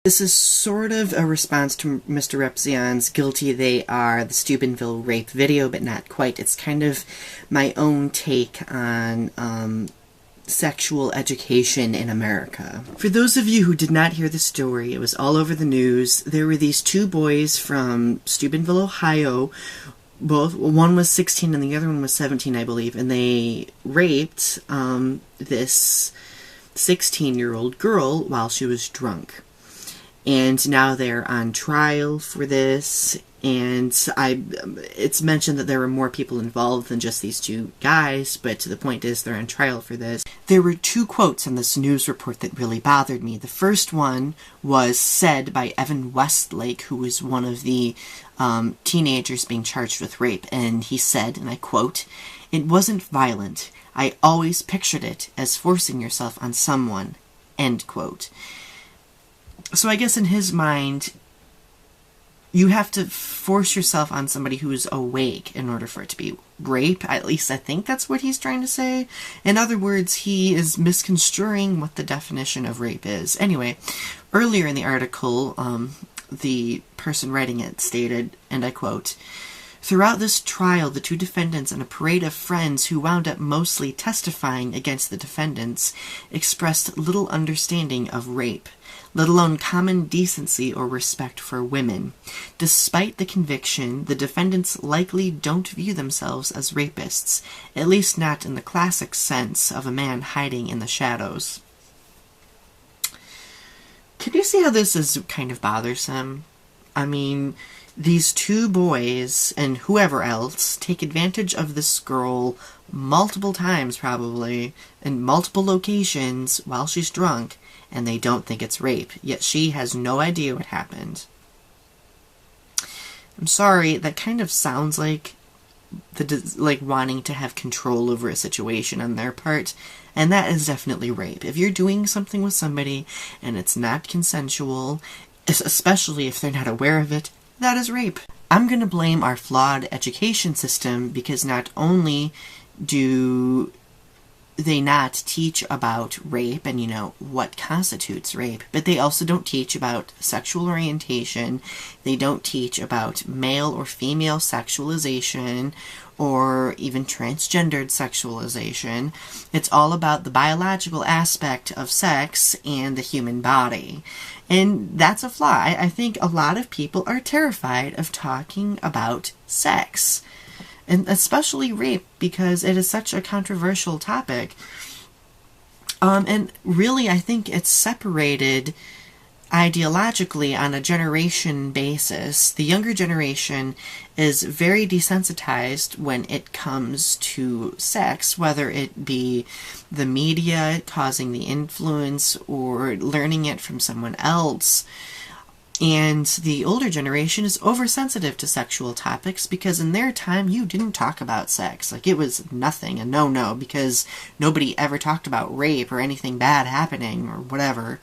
This is sort of a response to Mr. Repzion's Guilty They Are, the Steubenville rape video, but not quite. It's kind of my own take on sexual education in America. For those of you who did not hear the story, it was all over the news. There were these two boys from Steubenville, Ohio. One was 16 and the other one was 17, I believe, and they raped this 16-year-old girl while she was drunk. And now they're on trial for this, and it's mentioned that there were more people involved than just these two guys, but the point is they're on trial for this. There were two quotes in this news report that really bothered me. The first one was said by Evan Westlake, who was one of the teenagers being charged with rape, and he said, and I quote, "It wasn't violent. I always pictured it as forcing yourself on someone," end quote. So I guess in his mind, you have to force yourself on somebody who is awake in order for it to be rape. At least I think that's what he's trying to say. In other words, he is misconstruing what the definition of rape is. Anyway, earlier in the article, the person writing it stated, and I quote, "Throughout this trial, the two defendants and a parade of friends who wound up mostly testifying against the defendants expressed little understanding of rape, let alone common decency or respect for women. Despite the conviction, the defendants likely don't view themselves as rapists, at least not in the classic sense of a man hiding in the shadows." Can you see how this is kind of bothersome? I mean, these two boys, and whoever else, take advantage of this girl multiple times, probably, in multiple locations while she's drunk, and they don't think it's rape, yet she has no idea what happened. I'm sorry, that kind of sounds like wanting to have control over a situation on their part, and that is definitely rape. If you're doing something with somebody and it's not consensual, especially if they're not aware of it, that is rape. I'm going to blame our flawed education system because not only do they not teach about rape and, what constitutes rape, but they also don't teach about sexual orientation. They don't teach about male or female sexualization or even transgendered sexualization. It's all about the biological aspect of sex and the human body. And that's a flaw. I think a lot of people are terrified of talking about sex. And especially rape, because it is such a controversial topic. And really, I think it's separated ideologically on a generation basis. The younger generation is very desensitized when it comes to sex, whether it be the media causing the influence or learning it from someone else. And the older generation is oversensitive to sexual topics because in their time you didn't talk about sex. Like, it was nothing, a no-no, because nobody ever talked about rape or anything bad happening or whatever.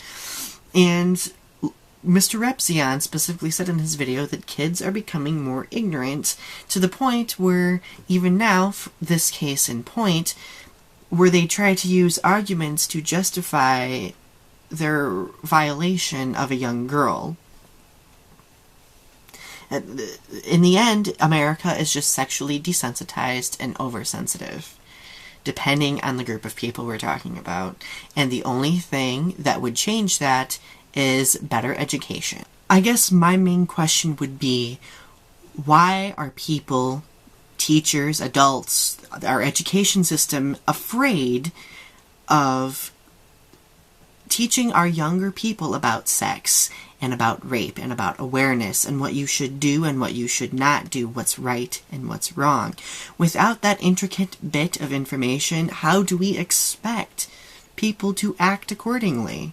And Mr. Repzion specifically said in his video that kids are becoming more ignorant to the point where, even now, this case in point, where they try to use arguments to justify their violation of a young girl. In the end, America is just sexually desensitized and oversensitive, depending on the group of people we're talking about. And the only thing that would change that is better education. I guess my main question would be, why are people, teachers, adults, our education system, afraid of teaching our younger people about sex and about rape and about awareness and what you should do and what you should not do, what's right and what's wrong? Without that intricate bit of information, how do we expect people to act accordingly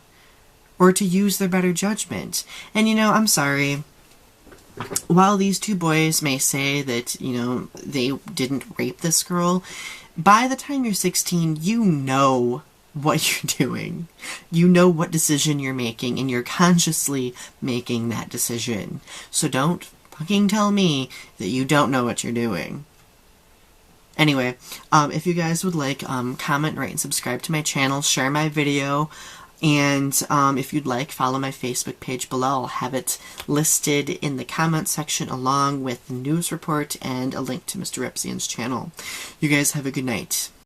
or to use their better judgment? And I'm sorry, while these two boys may say that, they didn't rape this girl, by the time you're 16, you know what you're doing. You know what decision you're making, and you're consciously making that decision. So don't fucking tell me that you don't know what you're doing. Anyway, if you guys would like, comment, rate, and subscribe to my channel, share my video. And if you'd like, follow my Facebook page below. I'll have it listed in the comment section along with the news report and a link to Mr. Repzian's channel. You guys have a good night.